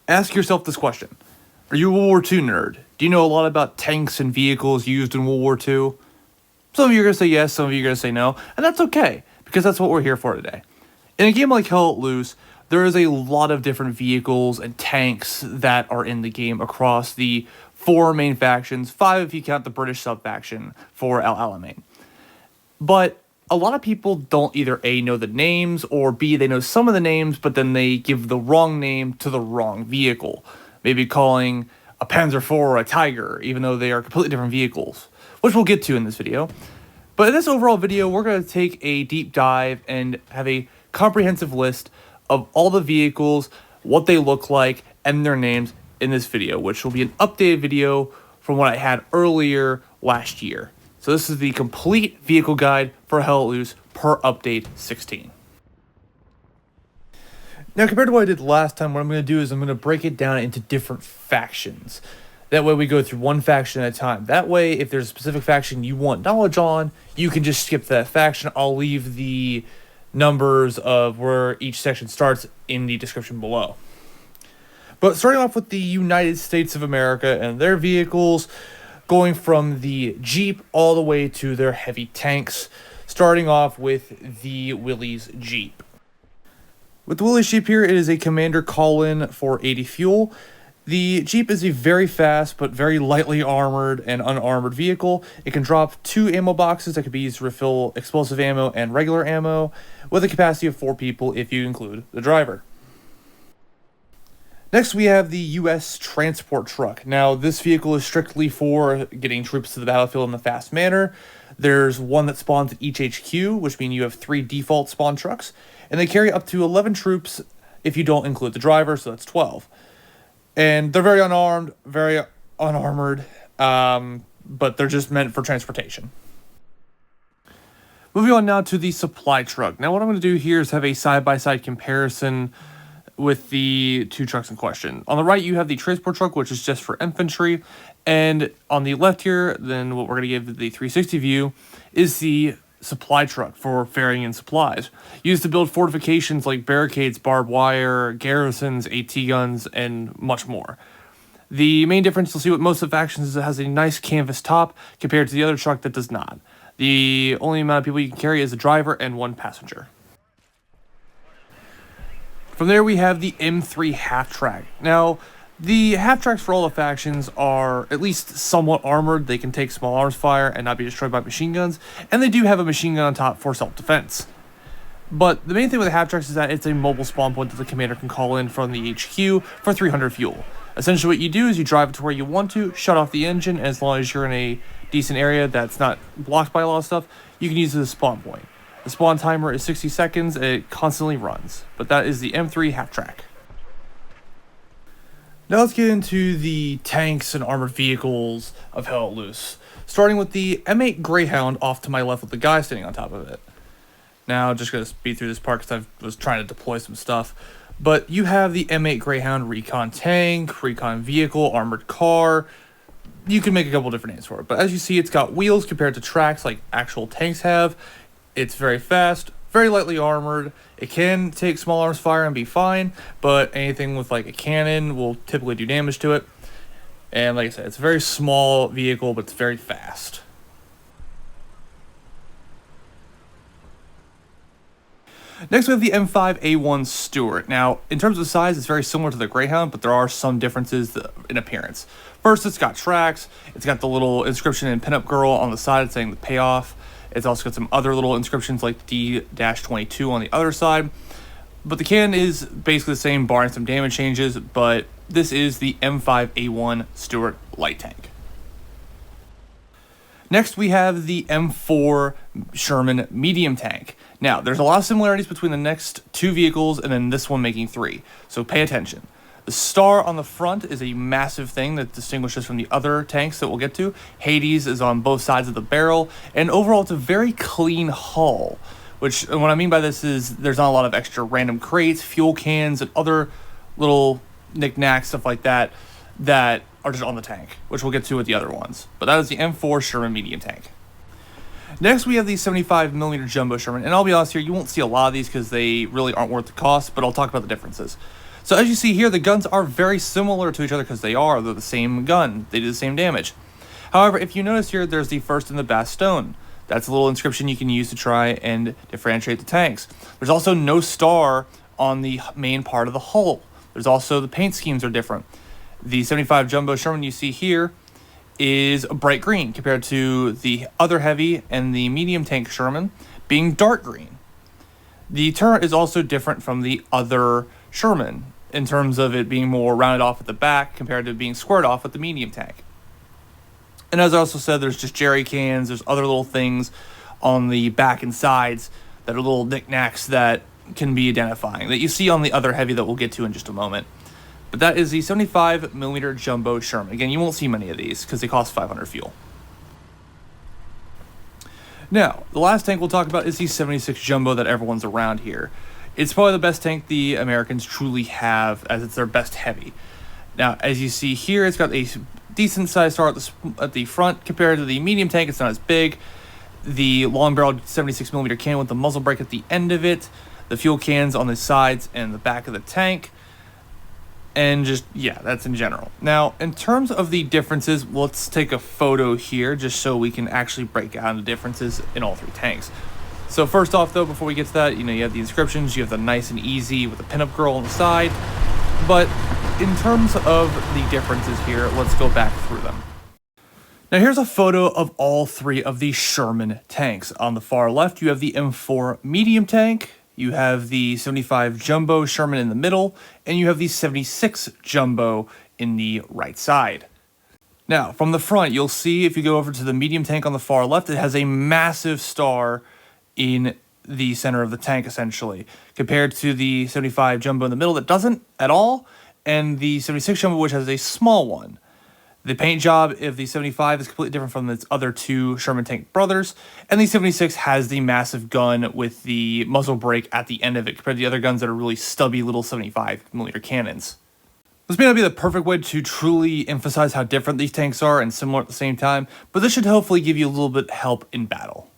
Ask yourself this question. Are you a World War II nerd? Do you know a lot about tanks and vehicles used in World War II? Some of you are going to say yes, some of you are going to say no, and that's okay, because that's what we're here for today. In a game like Hell Let Loose, there is a lot of different vehicles and tanks that are in the game across the 4 main factions, 5 if you count the British sub-faction for El Alamein. But a lot of people don't either A, know the names, or B, they know some of the names, but then they give the wrong name to the wrong vehicle. Maybe calling a Panzer IV a Tiger, even though they are completely different vehicles, which we'll get to in this video. But in this overall video, we're going to take a deep dive and have a comprehensive list of all the vehicles, what they look like, and their names in this video, which will be an updated video from what I had earlier last year. So this is the complete vehicle guide for Hell Let Loose per update 16. Now, compared to what I did last time, what I'm going to do is I'm going to break it down into different factions. That way we go through one faction at a time. That way, if there's a specific faction you want knowledge on, you can just skip that faction. I'll leave the numbers of where each section starts in the description below. But starting off with the United States of America and their vehicles, going from the Jeep all the way to their heavy tanks, starting off with the Willys Jeep. With the Willys Jeep here, it is a commander call-in for 80 fuel. The Jeep is a very fast but very lightly armored and unarmored vehicle. It can drop 2 ammo boxes that could be used to refill explosive ammo and regular ammo, with a capacity of 4 people if you include the driver. Next, we have the U.S. transport truck. Now, this vehicle is strictly for getting troops to the battlefield in a fast manner. There's one that spawns at each HQ, which means you have 3 default spawn trucks, and they carry up to 11 troops if you don't include the driver, so that's 12. And they're very unarmed, very unarmored, but they're just meant for transportation. Moving on now to the supply truck. Now, what I'm going to do here is have a side-by-side comparison with the 2 trucks in question. On the right, you have the transport truck, which is just for infantry. And on the left here, then what we're going to give the 360 view is the supply truck for ferrying in supplies. Used to build fortifications like barricades, barbed wire, garrisons, AT guns, and much more. The main difference you'll see with most of the factions is it has a nice canvas top compared to the other truck that does not. The only amount of people you can carry is a driver and 1 passenger. From there, we have the M3 half-track. Now, the half-tracks for all the factions are at least somewhat armored. They can take small arms fire and not be destroyed by machine guns, and they do have a machine gun on top for self-defense. But the main thing with the half-tracks is that it's a mobile spawn point that the commander can call in from the HQ for 300 fuel. Essentially, what you do is you drive it to where you want to, shut off the engine, and as long as you're in a decent area that's not blocked by a lot of stuff, you can use it as a spawn point. The spawn timer is 60 seconds, and it constantly runs. But that is the M3 half-track. Now let's get into the tanks and armored vehicles of Hell Let Loose. Starting with the M8 Greyhound off to my left with the guy standing on top of it. Now, just going to speed through this part because I was trying to deploy some stuff. But you have the M8 Greyhound recon tank, recon vehicle, armored car. You can make a couple different names for it. But as you see, it's got wheels compared to tracks like actual tanks have. It's very fast, very lightly armored. It can take small arms fire and be fine, but anything with like a cannon will typically do damage to it. And like I said, it's a very small vehicle, but it's very fast. Next, we have the M5A1 Stuart. Now, in terms of size, it's very similar to the Greyhound, but there are some differences in appearance. First, it's got tracks. It's got the little inscription in Pinup Girl on the side saying the payoff. It's also got some other little inscriptions like D-22 on the other side. But the cannon is basically the same, barring some damage changes, but this is the M5A1 Stuart light tank. Next, we have the M4 Sherman medium tank. Now, there's a lot of similarities between the next 2 vehicles and then this one making 3, so pay attention. The star on the front is a massive thing that distinguishes from the other tanks that we'll get to. Hades is on both sides of the barrel, and overall it's a very clean hull, which, and what I mean by this is there's not a lot of extra random crates, fuel cans, and other little knickknacks, stuff like that, that are just on the tank, which we'll get to with the other ones. But that is the M4 Sherman medium tank. Next, we have the 75mm Jumbo Sherman, and I'll be honest here, you won't see a lot of these because they really aren't worth the cost, but I'll talk about the differences. So as you see here, the guns are very similar to each other because they're the same gun. They do the same damage. However, if you notice here, there's the first and the Bastion. That's a little inscription you can use to try and differentiate the tanks. There's also no star on the main part of the hull. There's also the paint schemes are different. The 75 Jumbo Sherman you see here is a bright green compared to the other heavy and the medium tank Sherman being dark green. The turret is also different from the other Sherman in terms of it being more rounded off at the back compared to being squared off with the medium tank. And as I also said, there's just jerry cans, there's other little things on the back and sides that are little knickknacks that can be identifying that you see on the other heavy that we'll get to in just a moment. But that is the 75mm Jumbo Sherman. Again, you won't see many of these because they cost 500 fuel. Now, the last tank we'll talk about is the 76 Jumbo that everyone's around here. It's probably the best tank the Americans truly have, as it's their best heavy. Now, as you see here, it's got a decent sized star at the front compared to the medium tank. It's not as big. The long-barreled 76mm cannon with the muzzle brake at the end of it. The fuel cans on the sides and the back of the tank. And just, yeah, that's in general. Now, in terms of the differences, let's take a photo here just so we can actually break down the differences in all three tanks. So first off, though, before we get to that, you have the inscriptions. You have the nice and easy with the pinup girl on the side. But in terms of the differences here, let's go back through them. Now here's a photo of all three of the Sherman tanks. On the far left, you have the M4 medium tank, you have the 75 Jumbo Sherman in the middle, and you have the 76 Jumbo in the right side. Now, from the front, you'll see if you go over to the medium tank on the far left, it has a massive star in the center of the tank, essentially, compared to the 75 Jumbo in the middle that doesn't at all, and the 76 Jumbo, which has a small one. The paint job of the 75 is completely different from its other two Sherman tank brothers, and the 76 has the massive gun with the muzzle brake at the end of it compared to the other guns that are really stubby little 75mm cannons. This may not be the perfect way to truly emphasize how different these tanks are and similar at the same time, but this should hopefully give you a little bit help in battle.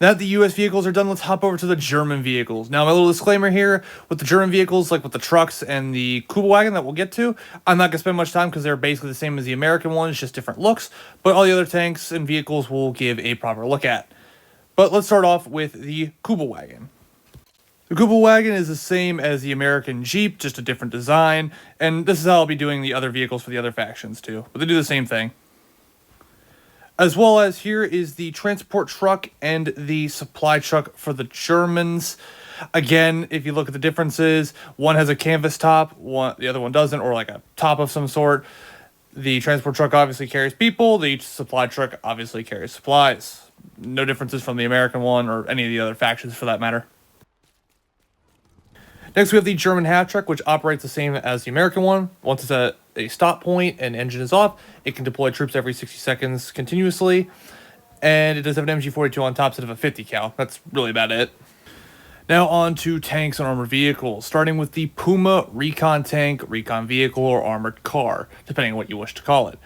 Now that the US vehicles are done, let's hop over to the German vehicles. Now, my little disclaimer here, with the German vehicles, like with the trucks and the Kübelwagen that we'll get to, I'm not going to spend much time because they're basically the same as the American ones, just different looks, but all the other tanks and vehicles we'll give a proper look at. But let's start off with the Kübelwagen. The Kübelwagen is the same as the American Jeep, just a different design, and this is how I'll be doing the other vehicles for the other factions too, but they do the same thing. As well as here is the transport truck and the supply truck for the Germans. Again, if you look at the differences, one has a canvas top, the other one doesn't, or like a top of some sort. The transport truck obviously carries people. The supply truck obviously carries supplies. No differences from the American one or any of the other factions for that matter. Next, we have the German half truck, which operates the same as the American one. Once it's at a stop point and engine is off, it can deploy troops every 60 seconds continuously. And it does have an MG42 on top instead of a 50 cal. That's really about it. Now on to tanks and armored vehicles, starting with the Puma recon tank, recon vehicle, or armored car, depending on what you wish to call it.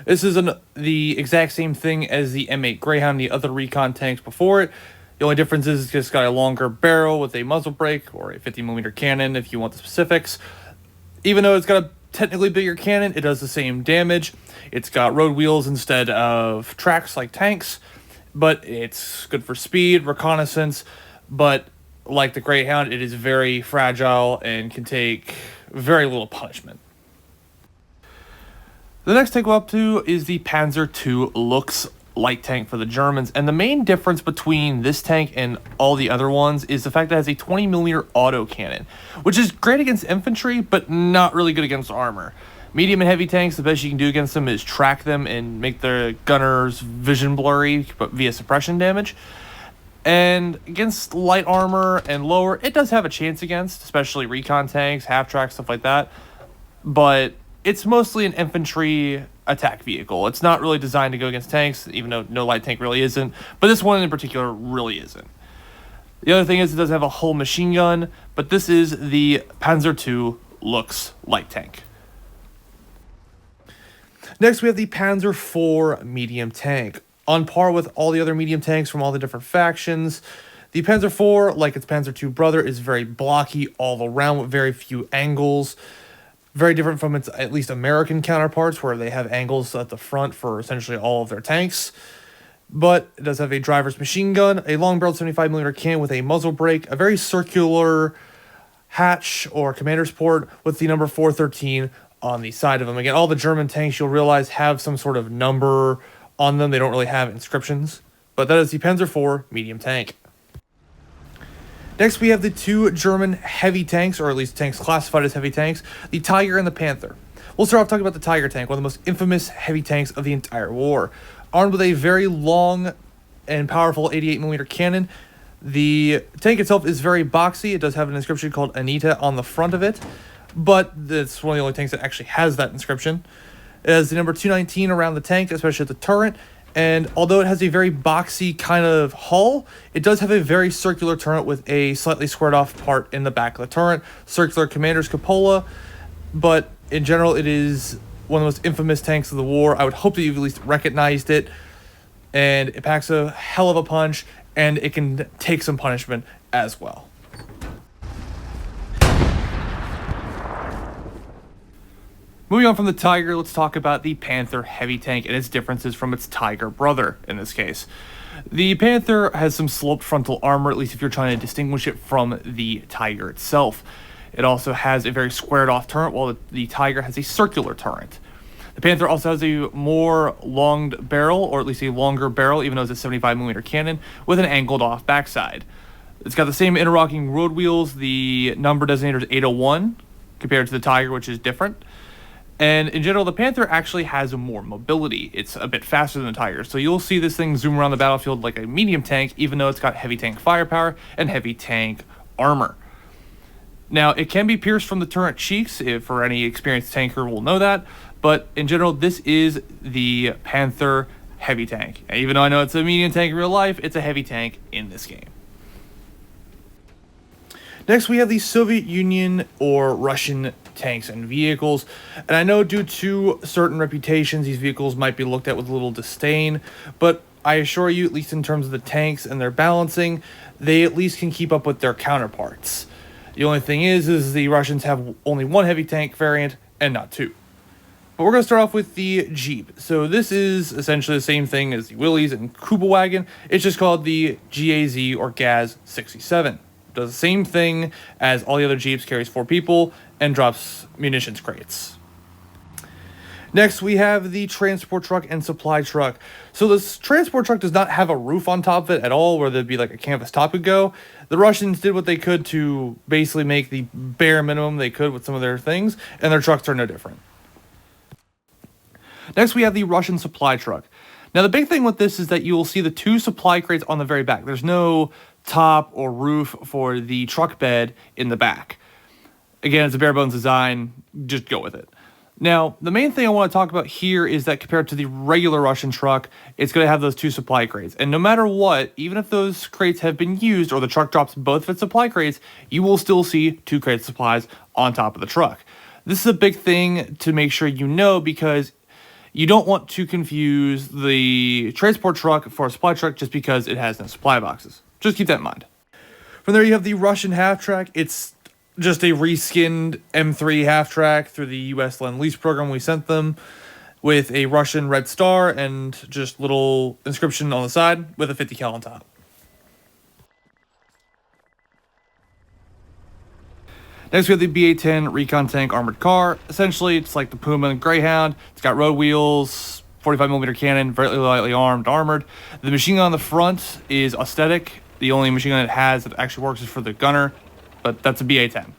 This is the exact same thing as the M8 Greyhound, the other recon tanks before it. The only difference is it's just got a longer barrel with a muzzle brake or a 50mm cannon if you want the specifics. Even though it's got a technically bigger cannon, it does the same damage. It's got road wheels instead of tracks like tanks, but it's good for speed, reconnaissance, but like the Greyhound, it is very fragile and can take very little punishment. The next tank we'll up to is the Panzer II Lux light tank for the Germans, and the main difference between this tank and all the other ones is the fact that it has a 20mm autocannon, which is great against infantry, but not really good against armor. Medium and heavy tanks, the best you can do against them is track them and make the gunner's vision blurry, but via suppression damage. And against light armor and lower, it does have a chance against, especially recon tanks, half-track, stuff like that. But it's mostly an infantry attack vehicle. It's not really designed to go against tanks, even though no light tank really isn't. But this one in particular really isn't. The other thing is it does have a hull machine gun, but this is the Panzer II Lux light tank. Next, we have the Panzer IV medium tank. On par with all the other medium tanks from all the different factions, The Panzer IV, like its Panzer II brother, is very blocky all around with very few angles. Very different from its at least American counterparts, where they have angles at the front for essentially all of their tanks. But it does have a driver's machine gun, a long-barreled 75mm cannon with a muzzle brake, a very circular hatch or commander's port with the number 413 on the side of them. Again, all the German tanks, you'll realize, have some sort of number on them. They don't really have inscriptions. But that is the Panzer IV medium tank. Next, we have the two German heavy tanks, or at least tanks classified as heavy tanks, the Tiger and the Panther. We'll start off talking about the Tiger tank, one of the most infamous heavy tanks of the entire war. Armed with a very long and powerful 88mm cannon, the tank itself is very boxy. It does have an inscription called Anita on the front of it, but it's one of the only tanks that actually has that inscription. It has the number 219 around the tank, especially at the turret. And although it has a very boxy kind of hull, it does have a very circular turret with a slightly squared off part in the back of the turret, circular commander's cupola, but in general it is one of the most infamous tanks of the war. I would hope that you've at least recognized it, and it packs a hell of a punch, and it can take some punishment as well. Moving on from the Tiger, let's talk about the Panther heavy tank and its differences from its Tiger brother in this case. The Panther has some sloped frontal armor, at least if you're trying to distinguish it from the Tiger itself. It also has a very squared off turret, while the Tiger has a circular turret. The Panther also has a more longed barrel, or at least a longer barrel, even though it's a 75mm cannon, with an angled off backside. It's got the same interlocking road wheels. The number designator is 801 compared to the Tiger, which is different. And in general, the Panther actually has more mobility. It's a bit faster than the Tiger, so you'll see this thing zoom around the battlefield like a medium tank, even though it's got heavy tank firepower and heavy tank armor. Now, it can be pierced from the turret cheeks, if for any experienced tanker will know that, but in general, this is the Panther heavy tank. And even though I know it's a medium tank in real life, it's a heavy tank in this game. Next, we have the Soviet Union or Russian tanks and vehicles. And I know due to certain reputations, these vehicles might be looked at with a little disdain, but I assure you, at least in terms of the tanks and their balancing, they at least can keep up with their counterparts. The only thing is the Russians have only one heavy tank variant and not two. But we're going to start off with the Jeep. So this is essentially the same thing as the Willys and Kuba wagon. It's just called the GAZ or GAZ 67. Does the same thing as all the other Jeeps, carries 4 people, and drops munitions crates. Next, we have the transport truck and supply truck. So this transport truck does not have a roof on top of it at all, where there'd be like a canvas top would go. The Russians did what they could to basically make the bare minimum they could with some of their things, and their trucks are no different. Next, we have the Russian supply truck. Now, the big thing with this is that you will see the 2 supply crates on the very back. There's no top or roof for the truck bed in the back. Again, it's a bare bones design, just go with it. Now, the main thing I want to talk about here is that compared to the regular Russian truck, it's going to have those 2 supply crates. And no matter what, even if those crates have been used or the truck drops both of its supply crates, you will still see 2 crates of supplies on top of the truck. This is a big thing to make sure you know, because you don't want to confuse the transport truck for a supply truck just because it has no supply boxes. Just keep that in mind. From there, you have the Russian half-track. It's just a reskinned M3 half-track through the U.S. Lend-Lease program we sent them, with a Russian red star and just little inscription on the side with a 50 cal on top. Next, we have the BA-10 Recon Tank Armored Car. Essentially, it's like the Puma and Greyhound. It's got road wheels, 45mm cannon, very lightly armored. The machine gun on the front is aesthetic. The only machine gun it has that actually works is for the gunner, but that's a BA-10.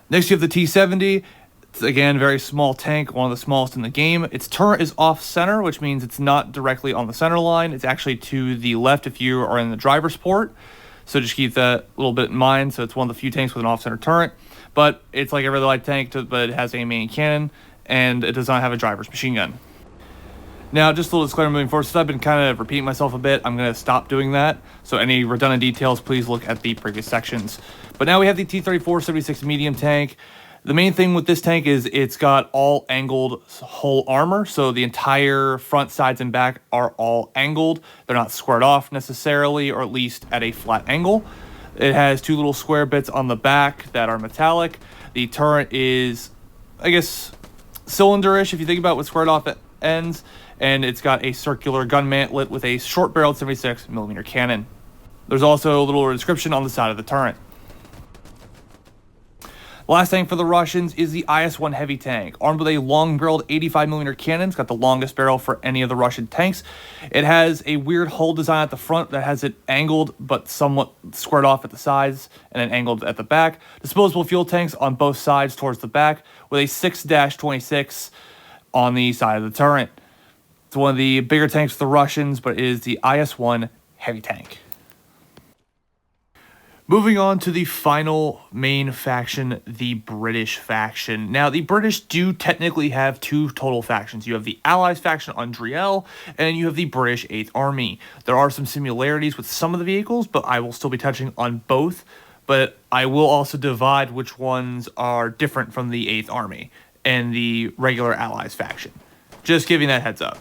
Next, you have the T-70. It's, again, very small tank, one of the smallest in the game. Its turret is off-center, which means it's not directly on the center line. It's actually to the left if you are in the driver's port. So just keep that a little bit in mind. So it's one of the few tanks with an off-center turret. But it's like every other light tank, but it has a main cannon, and it does not have a driver's machine gun. Now, just a little disclaimer moving forward, since I've been kind of repeating myself a bit, I'm going to stop doing that. So any redundant details, please look at the previous sections. But now we have the T-34-76 medium tank. The main thing with this tank is it's got all angled hull armor, so the entire front, sides, and back are all angled. They're not squared off necessarily, or at least at a flat angle. It has two little square bits on the back that are metallic. The turret is, I guess, cylinderish if you think about what squared off ends, and it's got a circular gun mantlet with a short-barreled 76mm cannon. There's also a little description on the side of the turret. The last tank for the Russians is the IS-1 heavy tank, armed with a long-barreled 85mm cannon. It's got the longest barrel for any of the Russian tanks. It has a weird hull design at the front that has it angled but somewhat squared off at the sides and then angled at the back. Disposable fuel tanks on both sides towards the back with a 6-26 on the side of the turret. It's one of the bigger tanks for the Russians, but it is the IS-1 heavy tank. Moving on to the final main faction, the British faction. Now, the British do technically have two total factions. You have the Allies faction under WWII, and you have the British 8th Army. There are some similarities with some of the vehicles, but I will still be touching on both. But I will also divide which ones are different from the 8th Army and the regular Allies faction. Just giving that heads up.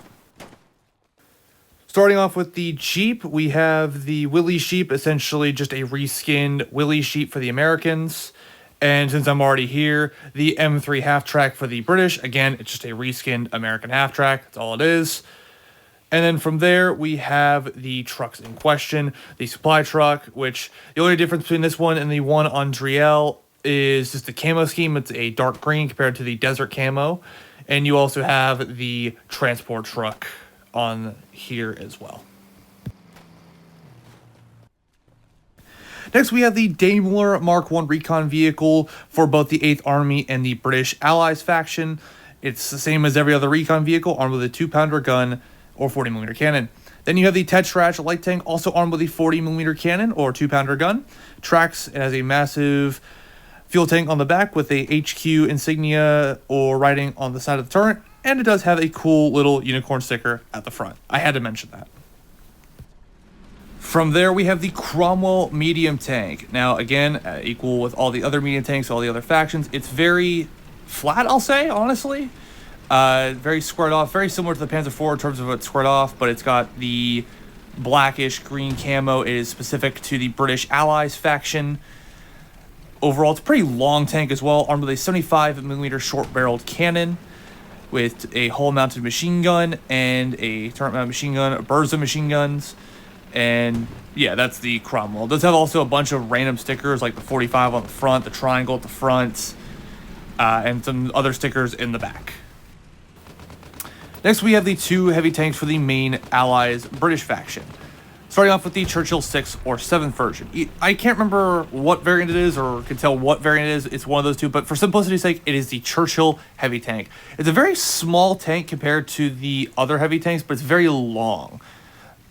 Starting off with the Jeep, we have the Willys Jeep, essentially just a reskinned Willys Jeep for the Americans. And since I'm already here, the M3 half-track for the British. Again, it's just a reskinned American half-track. That's all it is. And then from there, we have the trucks in question. The supply truck, which the only difference between this one and the one on WWII is just the camo scheme. It's a dark green compared to the desert camo. And you also have the transport truck on here as well. Next, we have the Daimler Mark I recon vehicle for both the 8th Army and the British Allies faction. It's the same as every other recon vehicle, armed with a 2-pounder gun or 40mm cannon. Then you have the Tetrach light tank, also armed with a 40mm cannon or 2-pounder gun. Tracks, it has a massive fuel tank on the back with a HQ insignia or writing on the side of the turret. And it does have a cool little unicorn sticker at the front. I had to mention that. From there, we have the Cromwell medium tank. Now, again, equal with all the other medium tanks, all the other factions. It's very flat, I'll say, honestly. Very squared off, very similar to the Panzer IV in terms of it's squared off, but it's got the blackish green camo. It is specific to the British Allies faction. Overall, it's a pretty long tank as well, armed with a 75mm short-barreled cannon, with a hull-mounted machine gun and a turret-mounted machine gun, a burst of machine guns, and yeah, that's the Cromwell. It does have also a bunch of random stickers, like the 45 on the front, the triangle at the front, and some other stickers in the back. Next, we have the two heavy tanks for the main Allies British faction. Starting off with the Churchill 6 or 7th version. I can't remember what variant it is or can tell what variant it is. It's one of those two, but for simplicity's sake, it is the Churchill heavy tank. It's a very small tank compared to the other heavy tanks, but it's very long.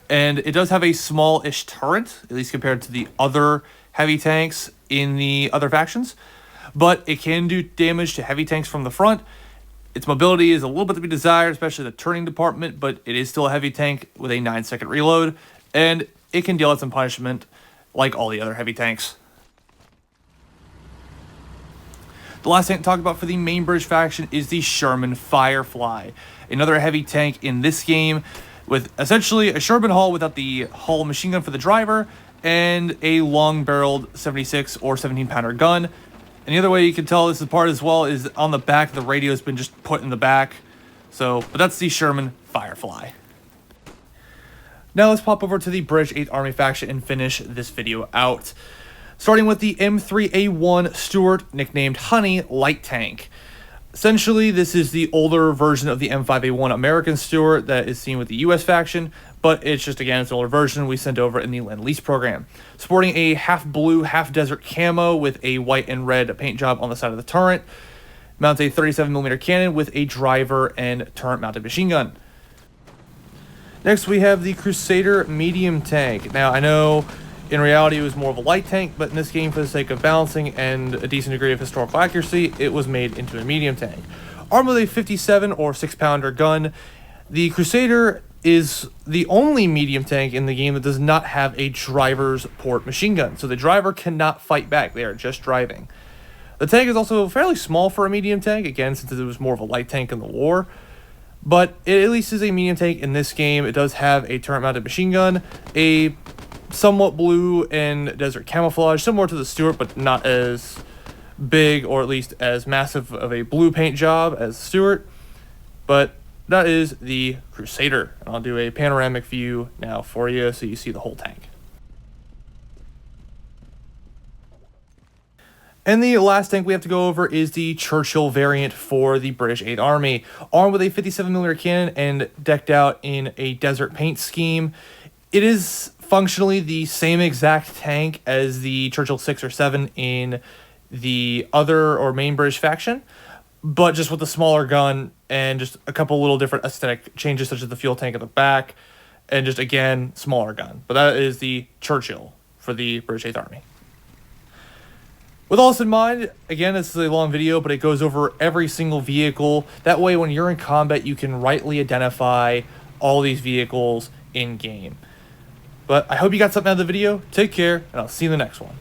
And it does have a small-ish turret, at least compared to the other heavy tanks in the other factions. But it can do damage to heavy tanks from the front. Its mobility is a little bit to be desired, especially the turning department, but it is still a heavy tank with a 9-second reload. And it can deal out some punishment like all the other heavy tanks. The last tank to talk about for the main British faction is the Sherman Firefly. Another heavy tank in this game with essentially a Sherman hull without the hull machine gun for the driver and a long-barreled 76 or 17-pounder gun. And the other way you can tell this apart as well is on the back, the radio has been just put in the back. But that's the Sherman Firefly. Now let's pop over to the British 8th Army faction and finish this video out. Starting with the M3A1 Stuart, nicknamed Honey, light tank. Essentially, this is the older version of the M5A1 American Stuart that is seen with the US faction, but it's just, again, it's an older version we sent over in the Lend-Lease program. Sporting a half-blue, half-desert camo with a white and red paint job on the side of the turret. Mounts a 37mm cannon with a driver and turret-mounted machine gun. Next, we have the Crusader medium tank. Now, I know in reality it was more of a light tank, but in this game, for the sake of balancing and a decent degree of historical accuracy, it was made into a medium tank. Armed with a 57 or 6-pounder gun, the Crusader is the only medium tank in the game that does not have a driver's port machine gun. So the driver cannot fight back. They are just driving. The tank is also fairly small for a medium tank, again, since it was more of a light tank in the war. But it at least is a medium tank in this game. It does have a turret-mounted machine gun, a somewhat blue and desert camouflage, similar to the Stuart, but not as big or at least as massive of a blue paint job as Stuart. But that is the Crusader. And I'll do a panoramic view now for you so you see the whole tank. And the last tank we have to go over is the Churchill variant for the British 8th Army. Armed with a 57mm cannon and decked out in a desert paint scheme. It is functionally the same exact tank as the Churchill 6 or 7 in the other or main British faction, but just with a smaller gun and just a couple little different aesthetic changes, such as the fuel tank at the back, and just, again, smaller gun. But that is the Churchill for the British 8th Army. With all this in mind, again, this is a long video, but it goes over every single vehicle. That way, when you're in combat, you can rightly identify all these vehicles in-game. But I hope you got something out of the video. Take care, and I'll see you in the next one.